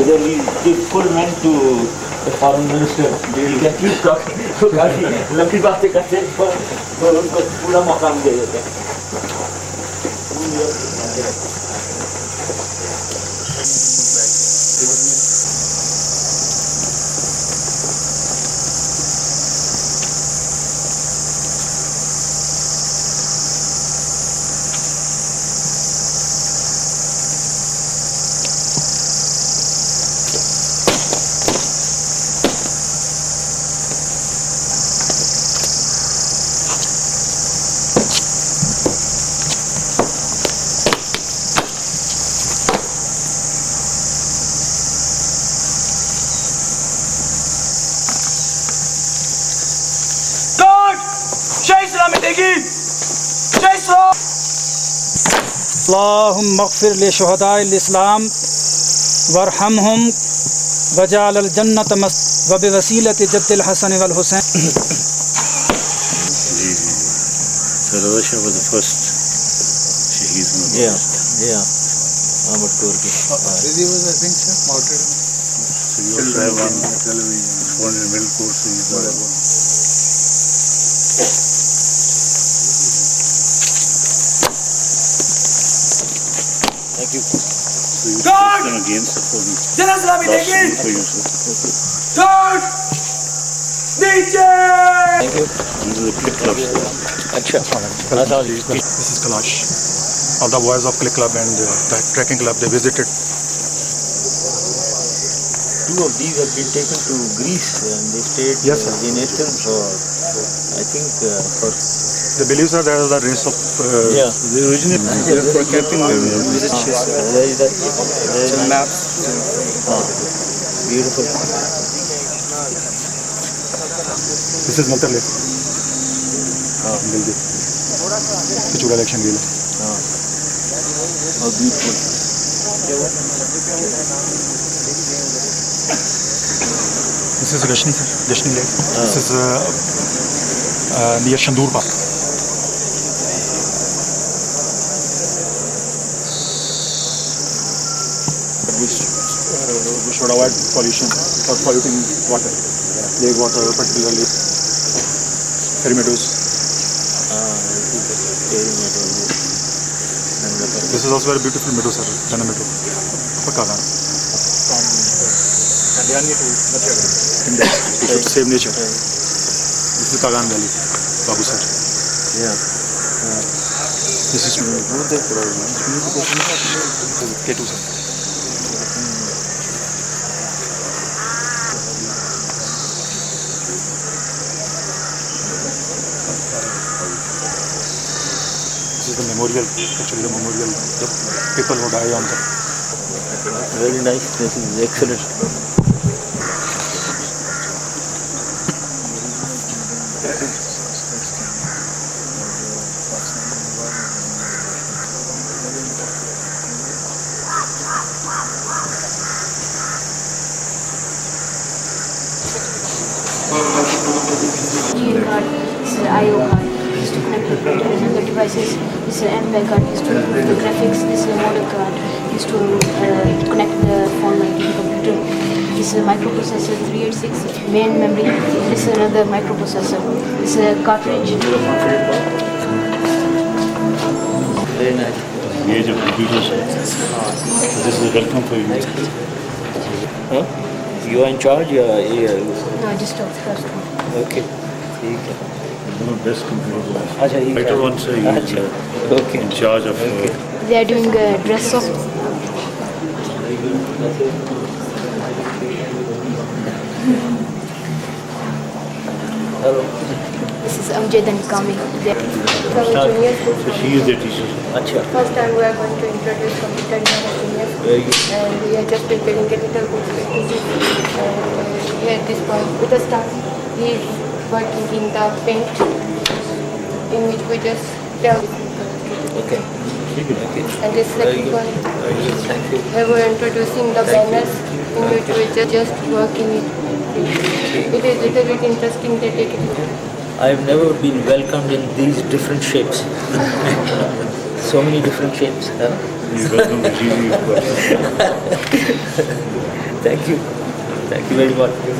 Either we give full man to the foreign minister, we can keep talking. तो काफी लंबी बातें करते हैं पर उनको पूरा मौका दे देते हैं. अल्लाहुम्मा अग़फ़िर लिशुहदाइल इस्लाम वरहमहुम वजअल जन्नत व बिवसीलति जद्दिल हसन वल Hussain. Sarvasha was the first Shaheed. Yeah. Ahmad Korki. He was, I think, martyred. So you also have one television, in middle course. Thank you. So you put them against the phone. For you, sir. Thank you. These are the click clubs. अच्छा. This is Kalash. All the boys of Click Club and the Trekking Club, they visited. Two of these have been taken to Greece and they stayed Yes, sir. in Athens for, I think, for... The beliefs are there is the race of... Yeah. They originally for camping. There is that Maps. Beautiful. This is Multan Lake. Bildi. Pichura election deal. How beautiful. This is Gashni Lake. This is near Shandur Park. We should avoid pollution or polluting water, lake water, particularly ferry meadows. This is also very beautiful meadow, sir. Jana meadow. Pakagan. From Kalyani to Natyagar. We should save nature. This is Kagan Valley, Babu sir. Yeah. This is K2 sir. This is the memorial, actually the memorial, the people who die on the... Very nice. This is excellent. Card, this is IO card, this is to connect the printer and the devices, this is an MBAG card, this is to improve the graphics, this is a model card, this is to connect the phone line to the computer, this is a microprocessor 386, main memory, this is another microprocessor, this is a cartridge. Very nice. The age of computers. So this is welcome for you. Huh? You are in charge? Yeah. No, just the first one. Okay. ठीक है. One of the best computers. अच्छा ये Later on, sir, he is Okay. in charge of... They are doing a dress up. Hello. This is Amjad and Kami. They are junior school. So she is the teacher. अच्छा. First time we are going to introduce computer in our junior school. Very good. And we are just preparing a little bit. At this point, with the start, he is working in the paint, in which we just tell. Okay. Okay. And this Very second good. one, Very good. Thank you. we were introducing the banners, in which we just working it. It is little bit interesting to take it. I've never been welcomed in these different shapes. So many different shapes. Huh? He is welcome to GV, of course. Thank you. Thank you very much. These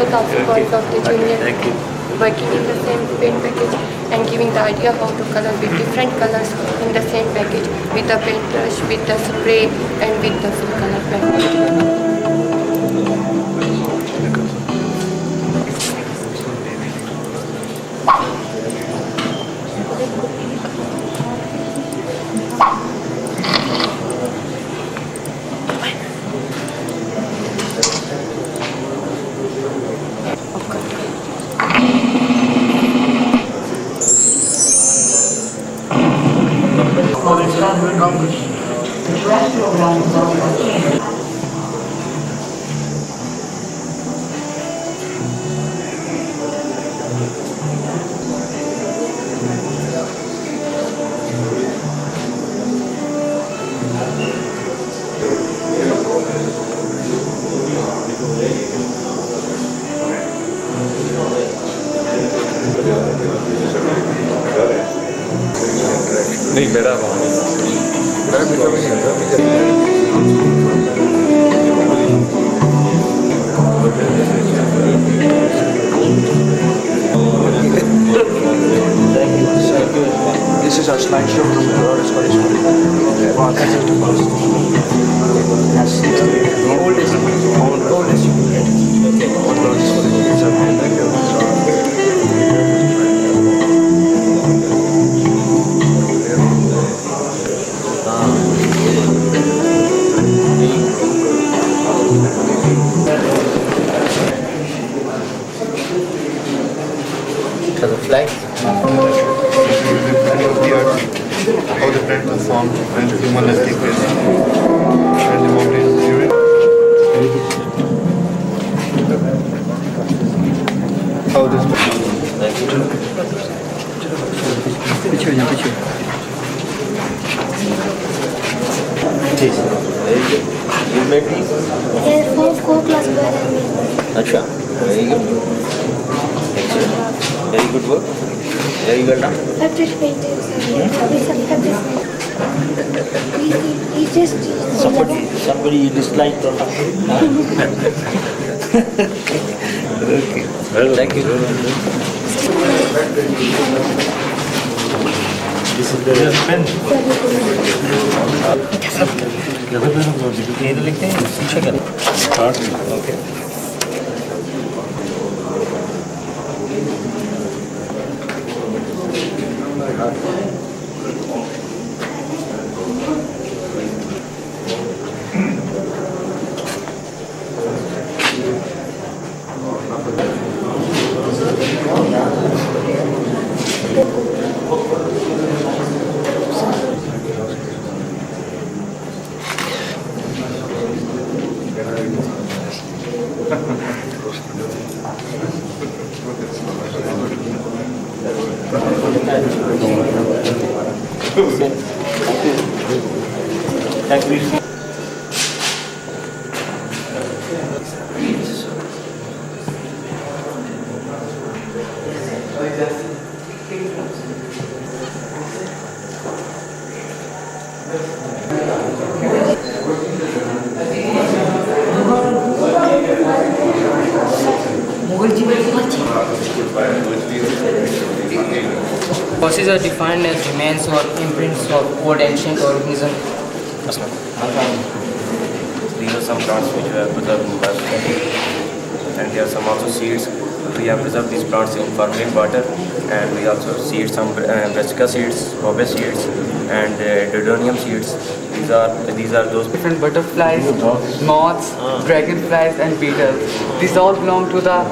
are the outputs of the junior Thank you. working in the same paint package and giving the idea how to color with different colors in the same package with the paintbrush, with the spray and with the full color package. नहीं मेरा वहाँ This is our slideshow from the Royal Scottish College. Wow, that's just a post. That's the oldest you can get. What Royal Scottish College is up For the flag. How the plant will form when human life take place and the mountain during how this You made these? Yeah, four class boy. Acha. Very good. Excellent. Very good work. Very well done. Fabric painting. He just Somebody disliked or not. Okay. Well, thank you. This is the pen. ये तो लिखते हैं पीछे का okay Thank you. Fossils are defined as remains or imprints of old ancient organisms. These are some plants which were preserved in biospheric, and there are some also seeds. We have preserved these plants in fermented water, and we also seed some brassica seeds, bobe seeds, and dodonium seeds. These are those Different butterflies, moths, dragonflies, and beetles. These all belong to the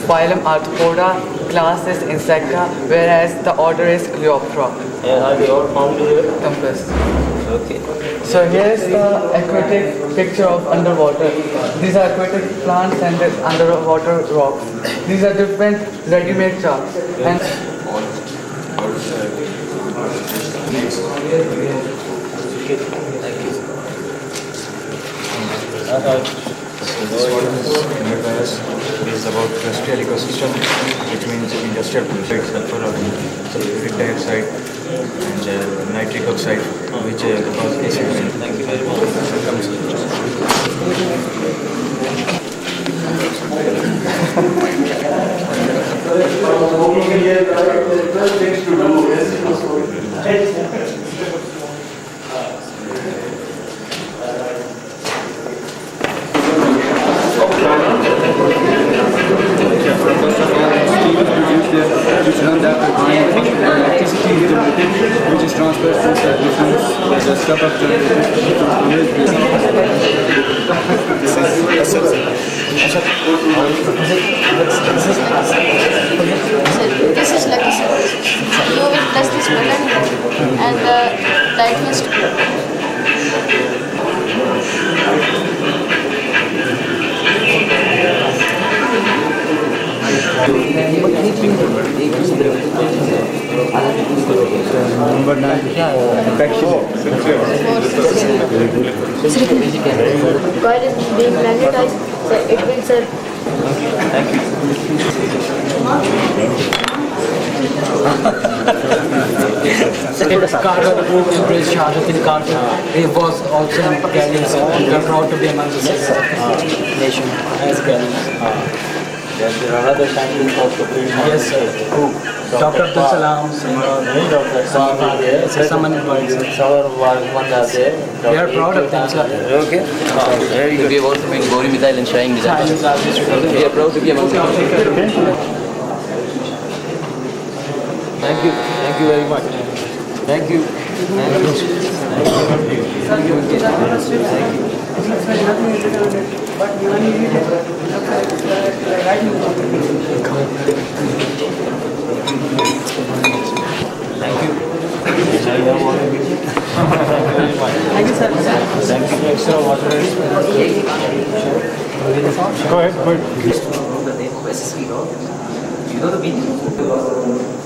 phylum Arthropoda, class is Insecta, whereas the order is Coleoptera. And are they all found here? Compass. Okay. So here is the aquatic picture of underwater. These are aquatic plants and the underwater rocks. These are different ready-made charts. And made by us is about terrestrial ecosystem, which means industrial pollution, sulfuric dioxide and nitric oxide, which cause acids. Thank you very much. This is lucky surface. You will press this button and the light will Coil is being magnetized, so it will serve. Carter approved to raise Shahabuddin Carter. He was also in Galleys. We are proud to be among the nation as Galleys. Then there are other scientists also. Yes, sir. Who? Dr. Abdul Salam. Someone employed, sir. We are proud of them, sir. Okay. Very good. We have also made Gauri Missile and Shine Design. We are proud to be among them. Thank you. Thank you very much. Thank you. Go ahead. You know the meaning?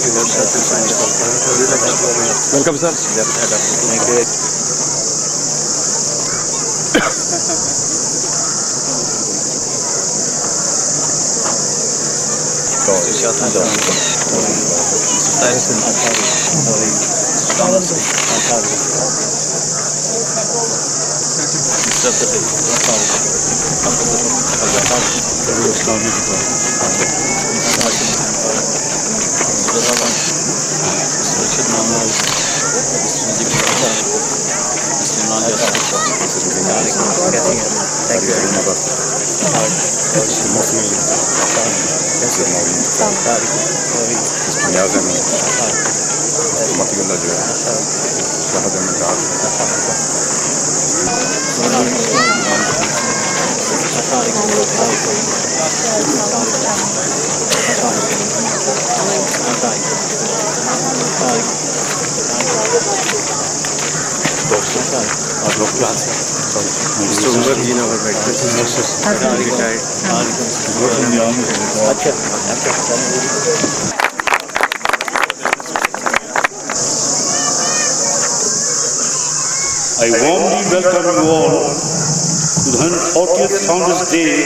Welcome, sir. I warmly welcome you all to the 140th Founders Day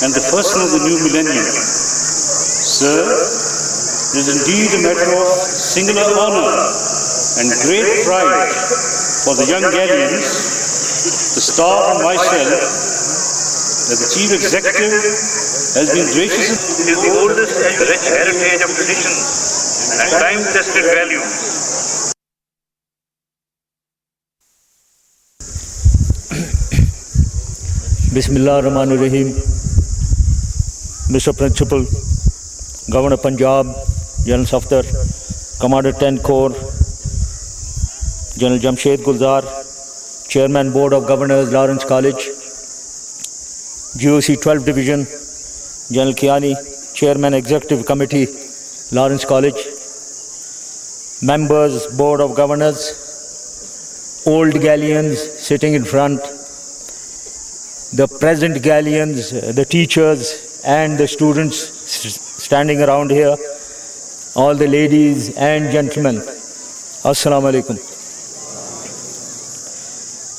and the first of the new millennium. Sir, it is indeed a matter of singular honor and great pride for the young Galleons, the staff and myself, that the Chief Executive has been gracious. It is the oldest and rich heritage of traditions and time-tested values. Bismillah Rahman Rahim. Mr. Principal, Governor Punjab, General Safdar, Commander 10 Corps, General Jamshed Gulzar, Chairman Board of Governors, Lawrence College, GOC 12 Division, General Kiani, Chairman Executive Committee, Lawrence College, Members, Board of Governors, old Galleons sitting in front, the present Galleons, the teachers and the students standing around here, all the ladies and gentlemen, Assalamu alaikum.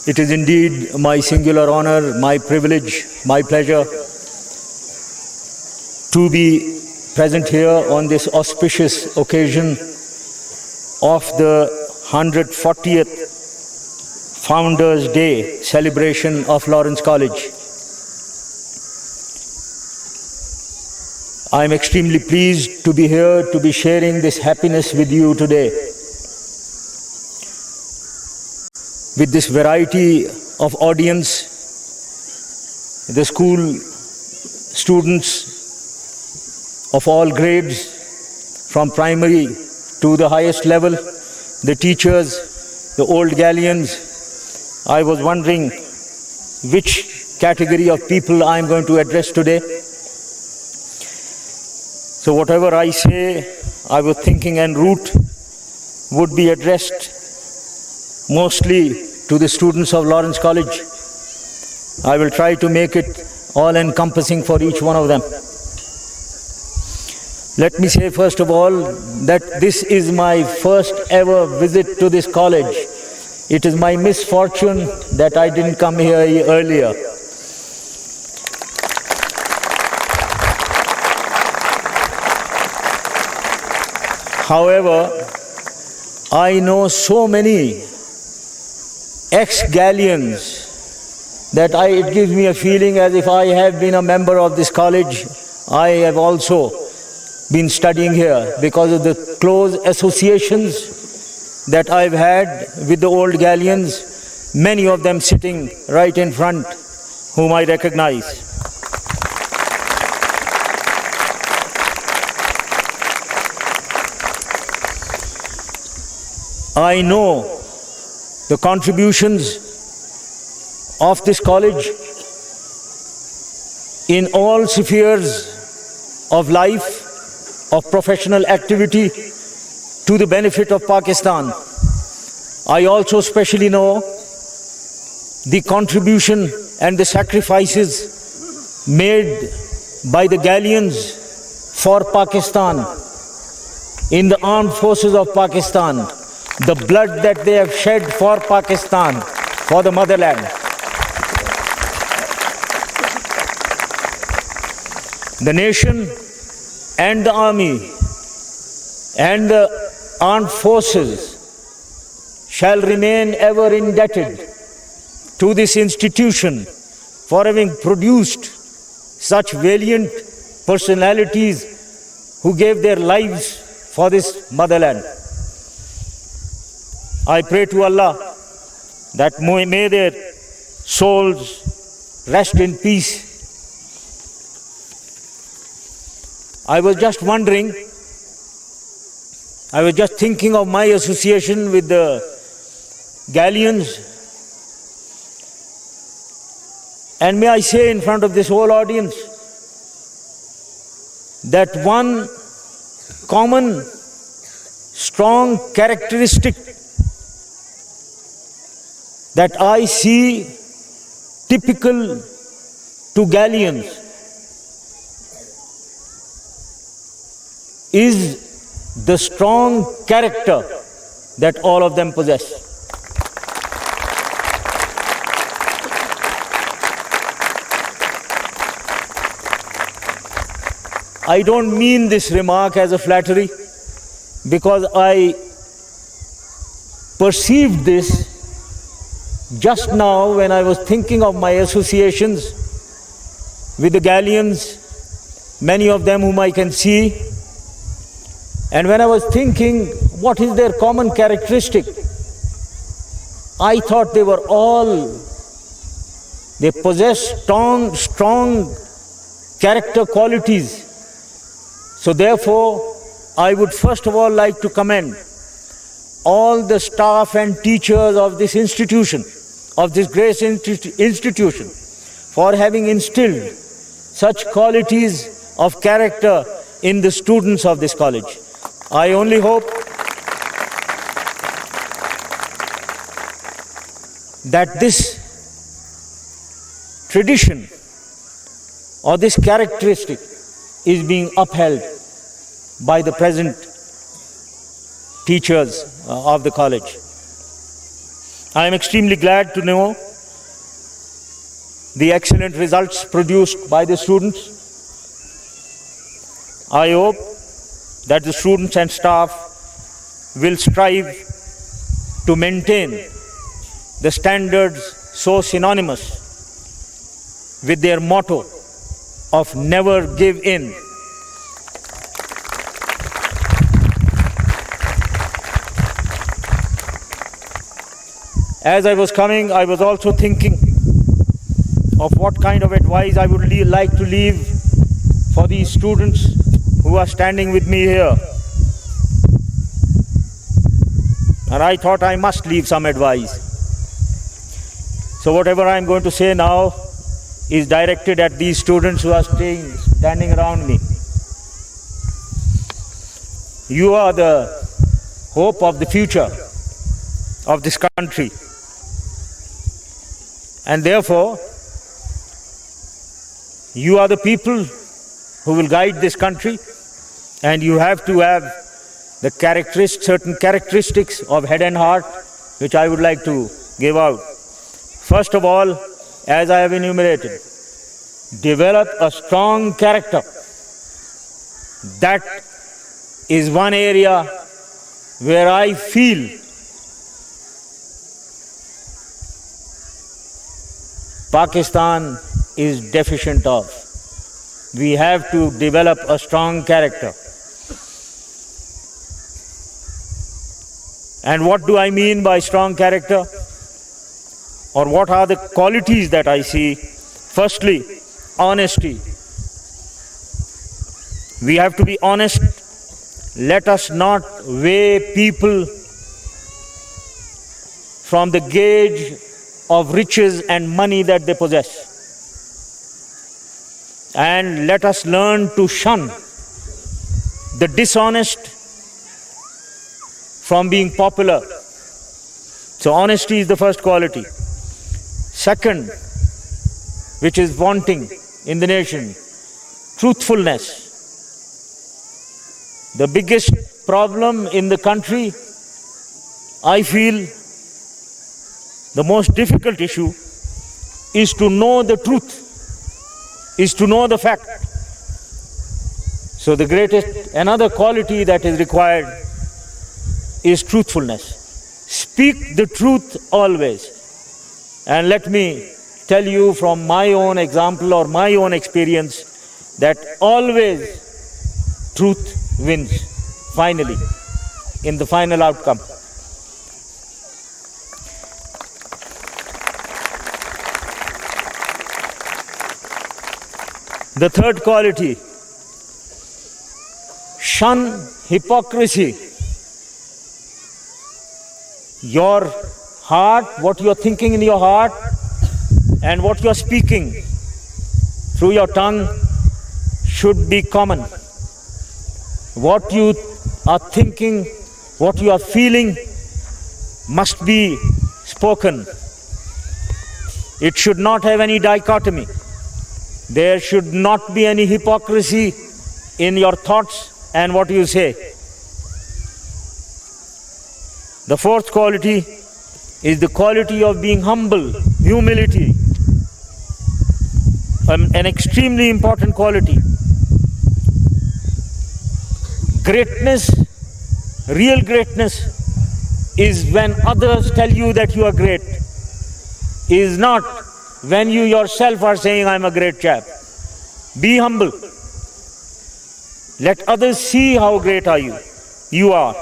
It is indeed my singular honor, my privilege, my pleasure to be present here on this auspicious occasion of the 140th Founders Day celebration of Lawrence College. I am extremely pleased to be here to be sharing this happiness with you today. With this variety of audience, the school students of all grades, from primary to the highest level, the teachers, the old Galleons. I was wondering which category of people I am going to address today. So whatever I say, I was thinking en route would be addressed mostly to the students of Lawrence College. I will try to make it all-encompassing for each one of them. Let me say first of all that this is my first ever visit to this college. It is my misfortune that I didn't come here earlier. However, I know so many ex-Galleons that it gives me a feeling as if I have been a member of this college. I have also been studying here because of the close associations that I've had with the old Galleons, many of them sitting right in front, whom I recognize. I know the contributions of this college in all spheres of life, of professional activity, to the benefit of Pakistan. I also especially know the contribution and the sacrifices made by the Galleons for Pakistan. in the armed forces of Pakistan, the blood that they have shed for Pakistan, for the motherland. The nation and the army and the armed forces shall remain ever indebted to this institution for having produced such valiant personalities who gave their lives for this motherland. I pray to Allah that may their souls rest in peace. I was just thinking of my association with the Galleons. And may I say in front of this whole audience that one common, strong characteristic that I see typical to Galleons is the strong character that all of them possess. I don't mean this remark as a flattery, because I perceived this just now when I was thinking of my associations with the Galleons, many of them whom I can see. And when I was thinking, what is their common characteristic? I thought they possess strong character qualities. So therefore, I would first of all like to commend all the staff and teachers of this institution, of this great institution, for having instilled such qualities of character in the students of this college. I only hope that this tradition or this characteristic is being upheld by the present teachers of the college. I am extremely glad to know the excellent results produced by the students. I hope that the students and staff will strive to maintain the standards so synonymous with their motto of never give in. As I was coming, I was also thinking of what kind of advice I would like to leave for these students who are standing with me here. And I thought I must leave some advice. So whatever I'm going to say now is directed at these students who are standing around me. You are the hope of the future of this country. And therefore, you are the people who will guide this country, and you have to have the certain characteristics of head and heart, which I would like to give out. First of all, as I have enumerated, develop a strong character. That is one area where I feel Pakistan is deficient of. We have to develop a strong character. And what do I mean by strong character? Or what are the qualities that I see? Firstly, honesty. We have to be honest. Let us not weigh people from the gauge of riches and money that they possess. And let us learn to shun the dishonest from being popular. So honesty is the first quality. Second, which is wanting in the nation, truthfulness. The biggest problem in the country, I feel, the most difficult issue is to know the truth, is to know the fact. So the greatest, another quality that is required is truthfulness. Speak the truth always. And let me tell you from my own example or my own experience that always truth wins finally in the final outcome. The third quality, shun hypocrisy. Your heart, what you are thinking in your heart, and what you are speaking through your tongue should be common. What you are thinking, what you are feeling must be spoken. It should not have any dichotomy. There should not be any hypocrisy in your thoughts and what you say. The fourth quality is the quality of being humble, humility, an extremely important quality. Greatness, real greatness, is when others tell you that you are great, is not when you yourself are saying, I'm a great chap. Be humble. Let others see how great you are.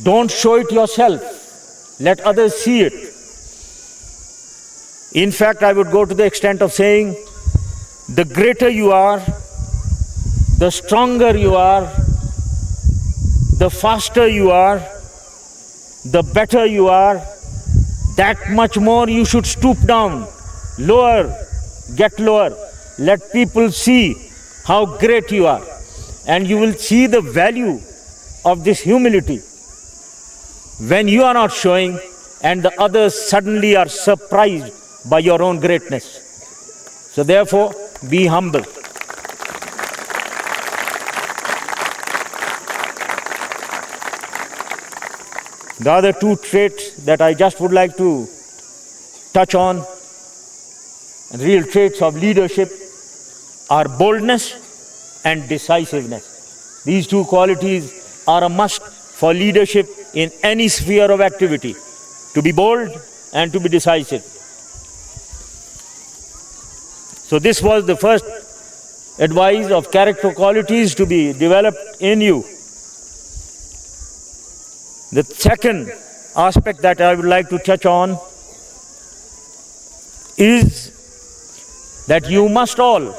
Don't show it yourself. Let others see it. In fact, I would go to the extent of saying, the greater you are, the stronger you are, the faster you are, the better you are, that much more you should stoop down, lower, get lower. Let people see how great you are. And you will see the value of this humility when you are not showing and the others suddenly are surprised by your own greatness. So therefore, be humble. The other two traits that I just would like to touch on, real traits of leadership, are boldness and decisiveness. These two qualities are a must for leadership in any sphere of activity, to be bold and to be decisive. So this was the first advice of character qualities to be developed in you. The second aspect that I would like to touch on is that you must all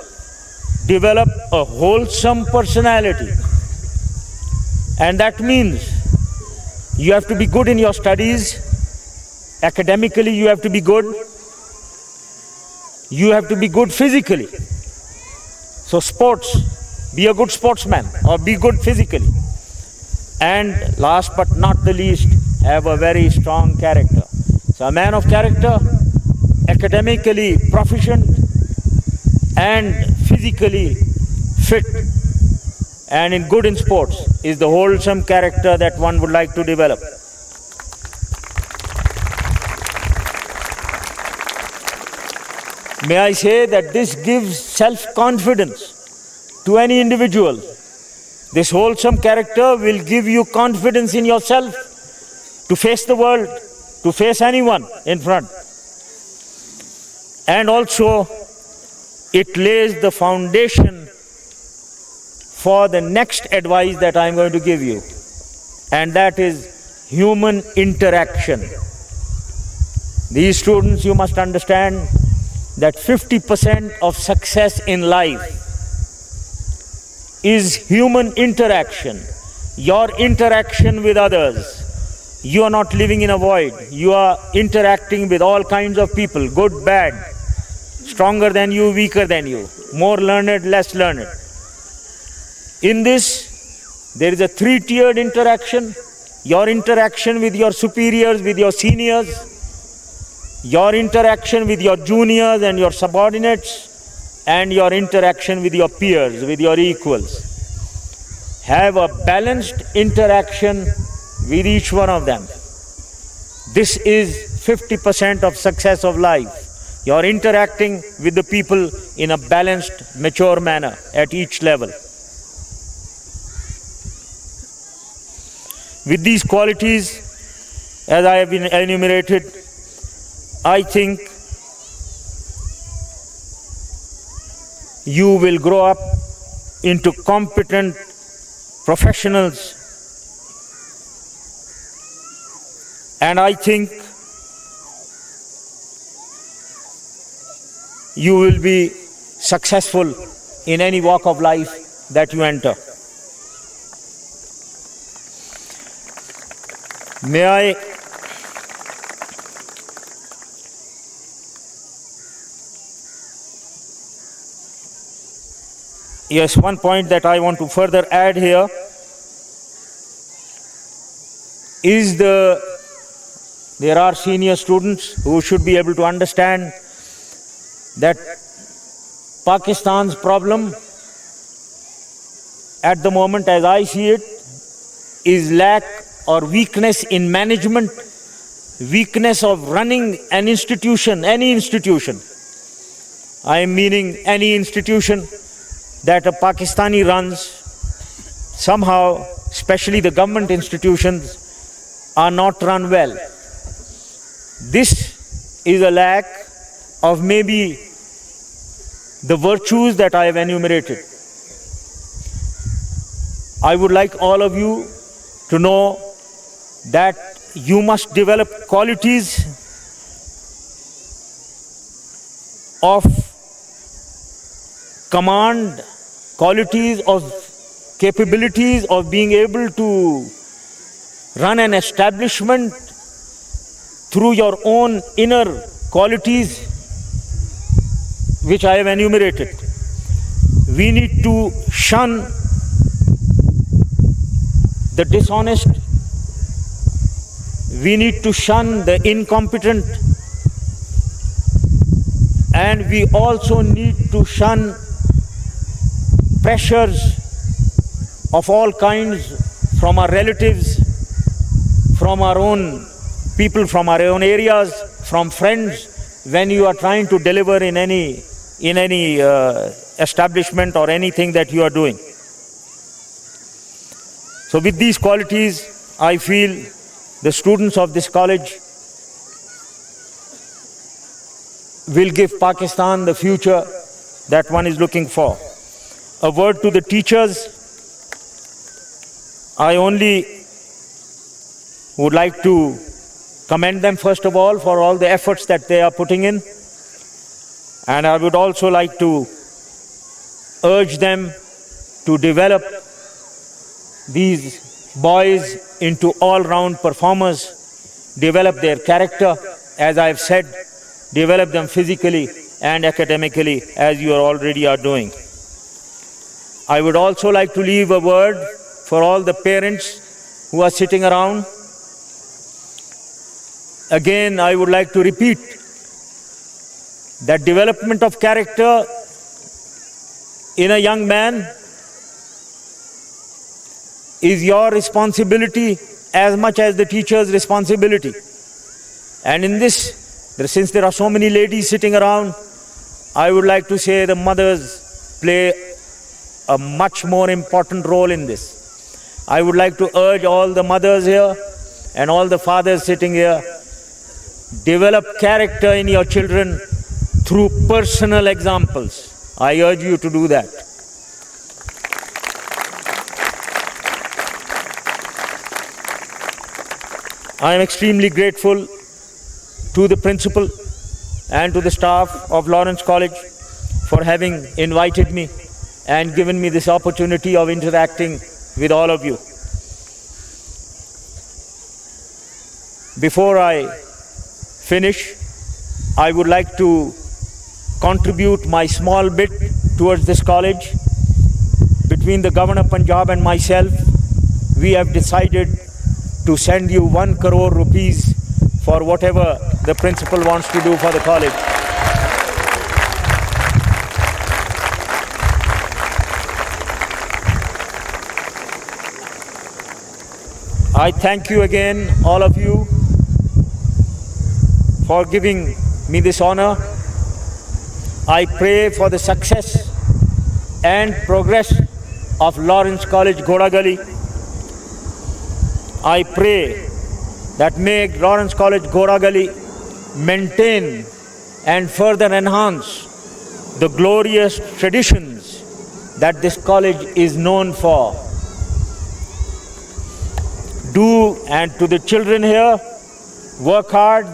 develop a wholesome personality. And that means you have to be good in your studies. Academically, you have to be good. You have to be good physically. So sports, be a good sportsman or be good physically. And last but not the least, have a very strong character. So a man of character, academically proficient and physically fit and good in sports, is the wholesome character that one would like to develop. May I say that this gives self-confidence to any individual. This wholesome character will give you confidence in yourself to face the world, to face anyone in front. And also, it lays the foundation for the next advice that I am going to give you. And that is human interaction. These students, you must understand that 50% of success in life is human interaction. Your interaction with others. You are not living in a void. You are interacting with all kinds of people, good, bad, stronger than you, weaker than you, more learned, less learned. In this, there is a three-tiered interaction. Your interaction with your superiors, with your seniors, your interaction with your juniors and your subordinates, and your interaction with your peers, with your equals. Have a balanced interaction with each one of them. This is 50% of success of life. You're interacting with the people in a balanced, mature manner at each level. With these qualities, as I have been enumerated, I think you will grow up into competent professionals, and I think you will be successful in any walk of life that you enter. May I Yes, one point that I want to further add here is there are senior students who should be able to understand that Pakistan's problem at the moment, as I see it, is lack or weakness in management, weakness of running an institution, any institution. I am meaning any institution that a Pakistani runs. Somehow, especially the government institutions, are not run well. This is a lack of maybe the virtues that I have enumerated. I would like all of you to know that you must develop qualities of command, qualities of capabilities of being able to run an establishment through your own inner qualities which I have enumerated. We need to shun the dishonest, we need to shun the incompetent, and we also need to shun pressures of all kinds from our relatives, from our own people, from our own areas, from friends, when you are trying to deliver in any establishment or anything that you are doing. So with these qualities, I feel the students of this college will give Pakistan the future that one is looking for. A word to the teachers. I only would like to commend them first of all for all the efforts that they are putting in. And I would also like to urge them to develop these boys into all-round performers, develop their character, as I have said, develop them physically and academically, as you already are doing. I would also like to leave a word for all the parents who are sitting around. Again, I would like to repeat that development of character in a young man is your responsibility as much as the teacher's responsibility. And in this, since there are so many ladies sitting around, I would like to say the mothers play a much more important role in this. I would like to urge all the mothers here and all the fathers sitting here, develop character in your children through personal examples. I urge you to do that. I am extremely grateful to the principal and to the staff of Lawrence College for having invited me and given me this opportunity of interacting with all of you. Before I finish, I would like to contribute my small bit towards this college. Between the Governor of Punjab and myself, we have decided to send you 1 crore rupees for whatever the principal wants to do for the college. I thank you again, all of you, for giving me this honor. I pray for the success and progress of Lawrence College, Godagali. I pray that may Lawrence College, Godagali maintain and further enhance the glorious traditions that this college is known for. And to the children here, work hard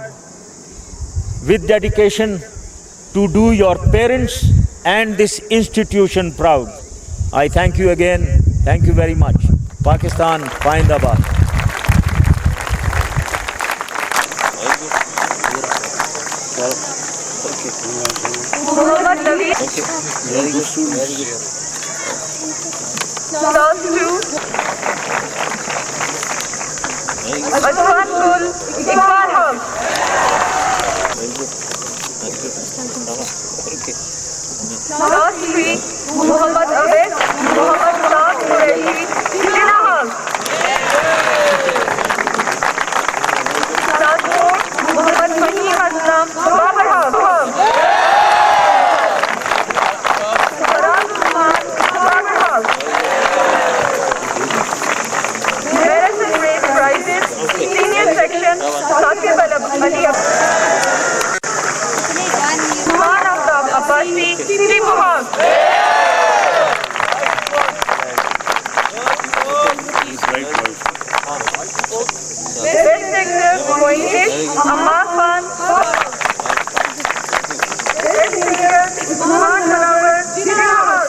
with dedication to do your parents and this institution proud. I thank you again. Thank you very much. Pakistan, Paindabad. Very good students. Class 2. Azwankul Iqbal. Class 3. Muhammad Abed, Muhammad Saad Qureshi, Dinahal. Class 4. Muhammad Fahim Aslam, Babarham. Senior section, Saqib Ali Usman Abbasi, Tripuham. Best sector, Moinesh, Ammar Khan. Best sector, Usman Manawar, Dinahal.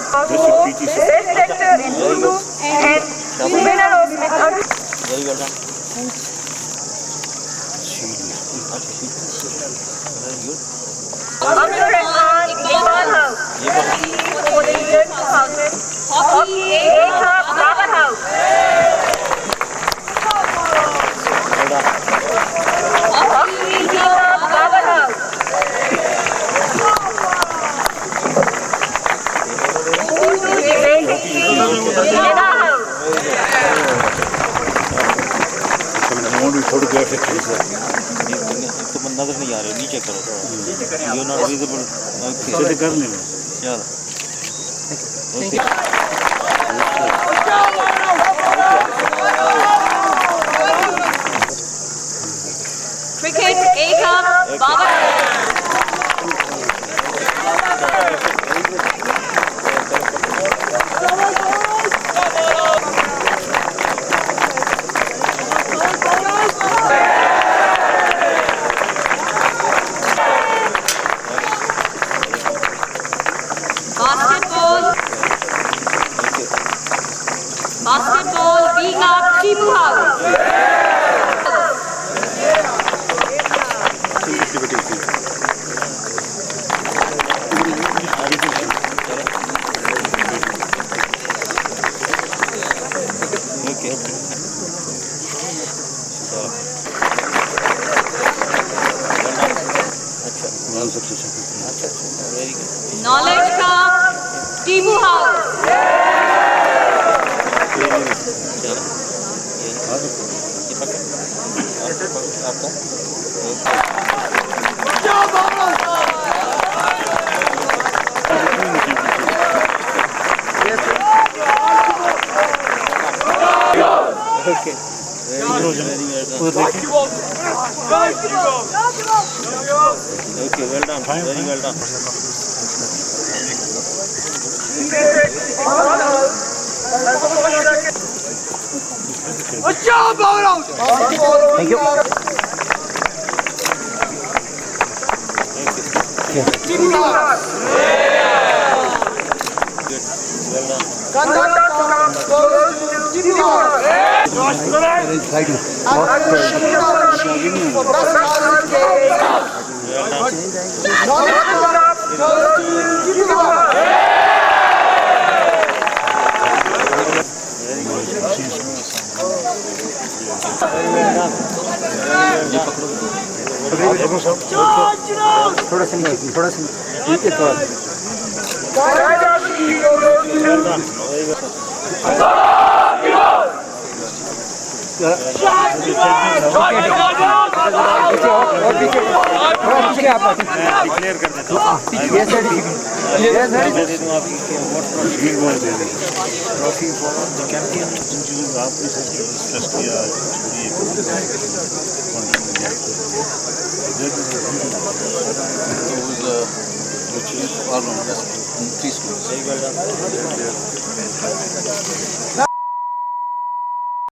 Best sector in Urdu and winner of Miss Urdu. Very well done. Abdul Rahman Iqbal House. For the year 2000. Hockey A-Cup Babar House. Hockey A-Cup Babar House. Urdu Debate Lena House. Photographic. नजर नहीं आ रहे, नीचे करो थोड़ा। You not visible. चलिए कर लेंगे। चलो। Cricket A-Cup Babar. Basketball B-Cup Tipu House. Knowledge Cup Tipu House. Okay. Okay, well done. Very well done. Thank you. थोड़ा सा नीचे थोड़ा डिक्लेयर कर देता हूँ ट्रॉफी फॉर द कैंपियन जो आपने डिस्कस किया All around us in 3 schools.